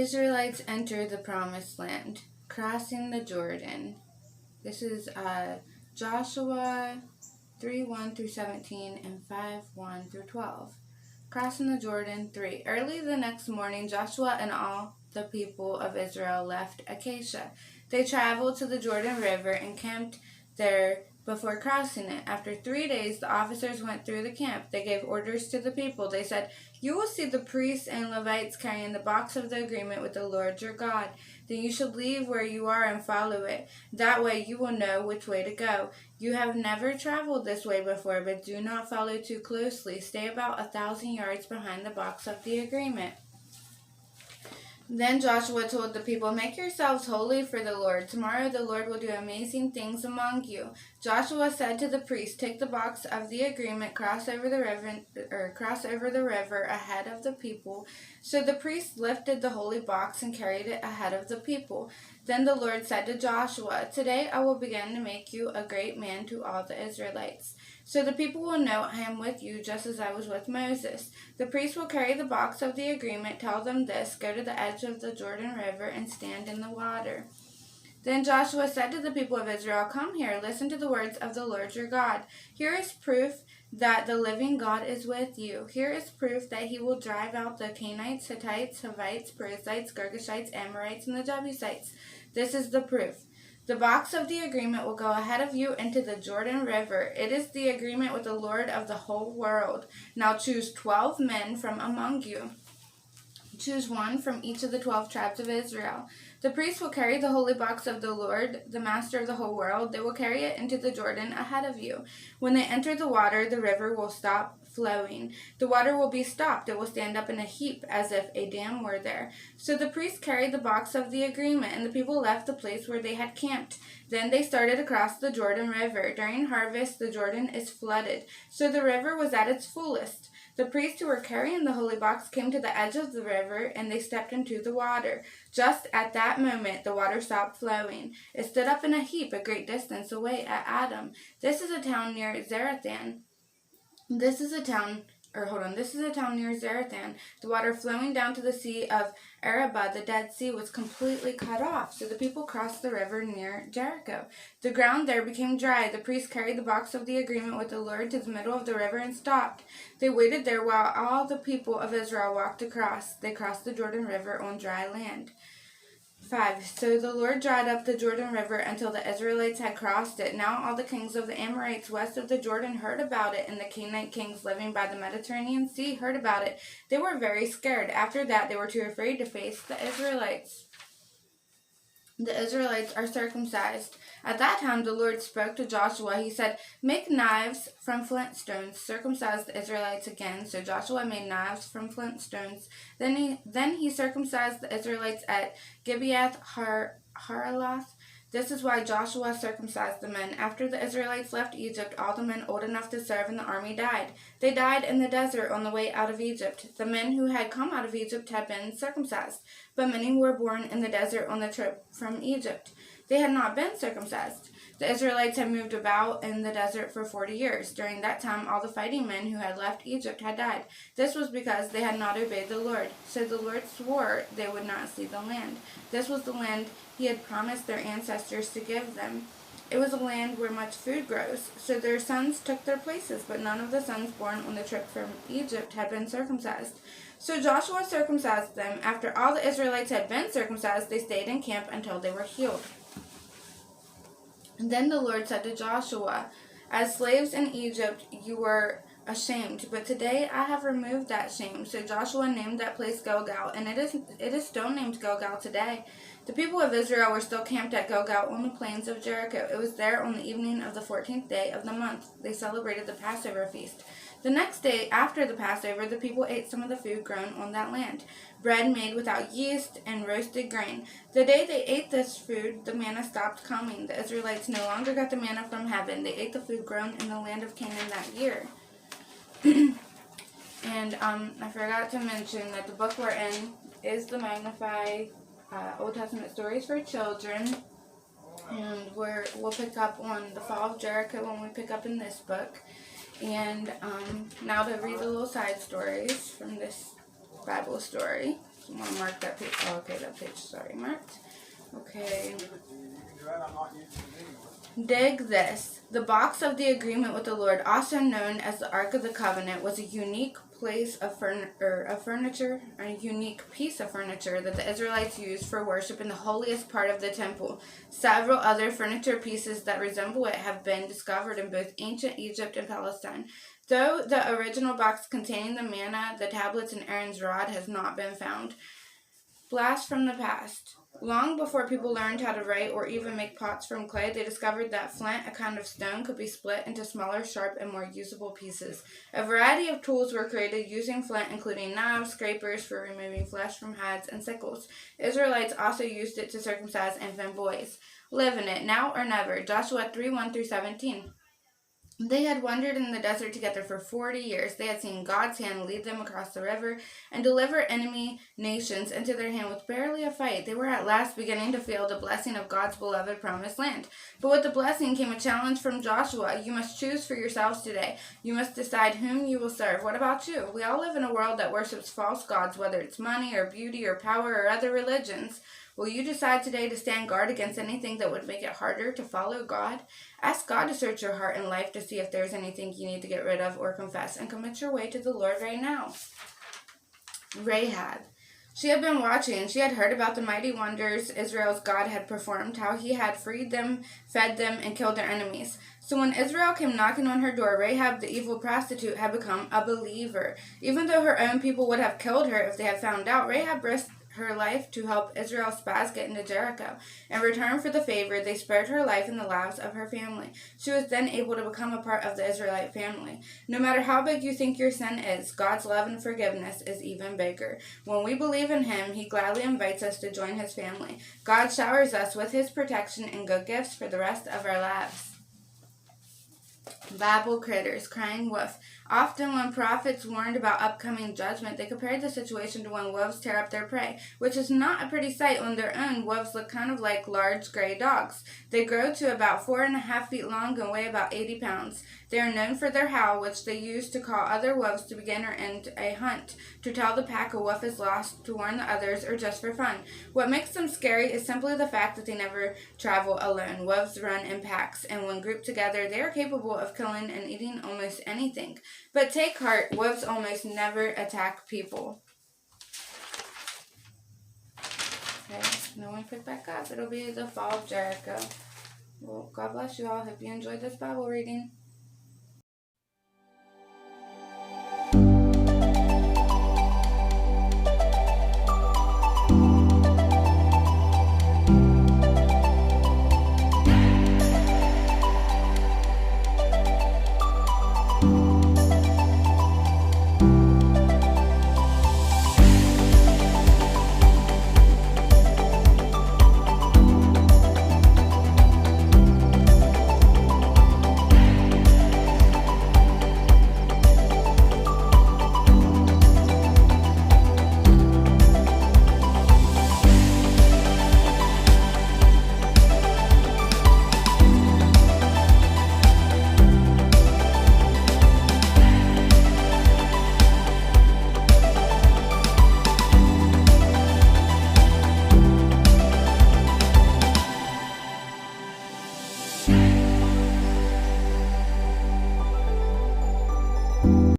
Israelites enter the promised land, crossing the Jordan. This is Joshua 3:1 through 17 and 5:1 through 12. Crossing the Jordan 3. Early the next morning, Joshua and all the people of Israel left Acacia. They traveled to the Jordan River and camped there before crossing it. After 3 days, the officers went through the camp. They gave orders to the people. They said, "You will see the priests and Levites carrying the box of the agreement with the Lord your God. Then you should leave where you are and follow it. That way you will know which way to go. You have never traveled this way before, but do not follow too closely. Stay about 1,000 yards behind the box of the agreement." Then Joshua told the people, "Make yourselves holy for the Lord. Tomorrow the Lord will do amazing things among you." Joshua said to the priests, "Take the box of the agreement, cross over the river ahead of the people." So the priests lifted the holy box and carried it ahead of the people. Then the Lord said to Joshua, "Today I will begin to make you a great man to all the Israelites. So the people will know I am with you just as I was with Moses. The priests will carry the box of the agreement. Tell them this: go to the edge of the Jordan River and stand in the water." Then Joshua said to the people of Israel, "Come here, listen to the words of the Lord your God. Here is proof that the living God is with you. Here is proof that he will drive out the Canaanites, Hittites, Hivites, Perizzites, Girgashites, Amorites, and the Jebusites. This is the proof. The box of the agreement will go ahead of you into the Jordan River. It is the agreement with the Lord of the whole world. Now choose 12 men from among you. Choose one from each of the 12 tribes of Israel. The priests will carry the holy box of the Lord, the master of the whole world. They will carry it into the Jordan ahead of you. When they enter the water, the river will stop flowing. The water will be stopped. It will stand up in a heap as if a dam were there. So the priests carried the box of the agreement, and the people left the place where they had camped. Then they started across the Jordan River. During harvest, the Jordan is flooded, so the river was at its fullest. The priests who were carrying the holy box came to the edge of the river, and they stepped into the water. Just at that moment, the water stopped flowing. It stood up in a heap a great distance away at Adam. This is a town near Zarethan. This is a town near Zarethan. The water flowing down to the Sea of Arabah, the Dead Sea, was completely cut off, so the people crossed the river near Jericho. The ground there became dry. The priests carried the box of the agreement with the Lord to the middle of the river and stopped. They waited there while all the people of Israel walked across. They crossed the Jordan River on dry land. 5. So the Lord dried up the Jordan River until the Israelites had crossed it. Now all the kings of the Amorites west of the Jordan heard about it, and the Canaanite kings living by the Mediterranean Sea heard about it. They were very scared. After that, they were too afraid to face the Israelites. The Israelites are circumcised. At that time the Lord spoke to Joshua. He said, "Make knives from flint stones." Circumcise the Israelites again. So Joshua made knives from flint stones. Then he circumcised the Israelites at Gibeath Haraloth. This is why Joshua circumcised the men. After the Israelites left Egypt, all the men old enough to serve in the army died. They died in the desert on the way out of Egypt. The men who had come out of Egypt had been circumcised, but many were born in the desert on the trip from Egypt. They had not been circumcised. The Israelites had moved about in the desert for 40 years. During that time, all the fighting men who had left Egypt had died. This was because they had not obeyed the Lord. So the Lord swore they would not see the land. This was the land he had promised their ancestors to give them. It was a land where much food grows. So their sons took their places, but none of the sons born on the trip from Egypt had been circumcised. So Joshua circumcised them. After all the Israelites had been circumcised, they stayed in camp until they were healed. And then the Lord said to Joshua, "As slaves in Egypt you were ashamed, but today I have removed that shame." So Joshua named that place Gilgal, and it is still named Gilgal today. The people of Israel were still camped at Gilgal on the plains of Jericho. It was there on the evening of the 14th day of the month. They celebrated the Passover feast. The next day after the Passover, the people ate some of the food grown on that land, bread made without yeast and roasted grain. The day they ate this food, the manna stopped coming. The Israelites no longer got the manna from heaven. They ate the food grown in the land of Canaan that year. And I forgot to mention that the book we're in is the Magnify Old Testament Stories for Children. And we'll pick up on the Fall of Jericho when we pick up in this book. And now to read the little side stories from this Bible story. want to mark that page. Oh, okay, that page is already marked. Okay. Dig this. The box of the agreement with the Lord, also known as the Ark of the Covenant, was a unique piece of furniture that the Israelites used for worship in the holiest part of the temple. Several other furniture pieces that resemble it have been discovered in both ancient Egypt and Palestine. Though the original box containing the manna, the tablets, and Aaron's rod has not been found. Blast from the past. Long before people learned how to write or even make pots from clay, they discovered that flint, a kind of stone, could be split into smaller, sharp, and more usable pieces. A variety of tools were created using flint, including knives, scrapers for removing flesh from hides, and sickles. Israelites also used it to circumcise infant boys. Live in it, now or never. Joshua 3:1-17. They had wandered in the desert together for 40 years. They had seen God's hand lead them across the river and deliver enemy nations into their hand with barely a fight. They were at last beginning to feel the blessing of God's beloved promised land. But with the blessing came a challenge from Joshua. You must choose for yourselves today. You must decide whom you will serve. What about you? We all live in a world that worships false gods, whether it's money or beauty or power or other religions. Will you decide today to stand guard against anything that would make it harder to follow God? Ask God to search your heart and life to see if there's anything you need to get rid of or confess, and commit your way to the Lord right now. Rahab. She had been watching. She had heard about the mighty wonders Israel's God had performed, how he had freed them, fed them, and killed their enemies. So when Israel came knocking on her door, Rahab, the evil prostitute, had become a believer. Even though her own people would have killed her if they had found out, Rahab risked her life to help Israel's spies get into Jericho. In return for the favor, they spared her life and the lives of her family. She was then able to become a part of the Israelite family. No matter how big you think your sin is, God's love and forgiveness is even bigger. When we believe in him, he gladly invites us to join his family. God showers us with his protection and good gifts for the rest of our lives. Babel critters, crying wolf. Often when prophets warned about upcoming judgment, they compared the situation to when wolves tear up their prey, which is not a pretty sight. On their own, wolves look kind of like large gray dogs. They grow to about 4.5 feet long and weigh about 80 pounds. They are known for their howl, which they use to call other wolves to begin or end a hunt, to tell the pack a wolf is lost, to warn the others, or just for fun. What makes them scary is simply the fact that they never travel alone. Wolves run in packs, and when grouped together, they are capable of killing and eating almost anything. But take heart, wolves almost never attack people. Okay, no one pick back up. It'll be the Fall of Jericho. Well, God bless you all. Hope you enjoyed this Bible reading.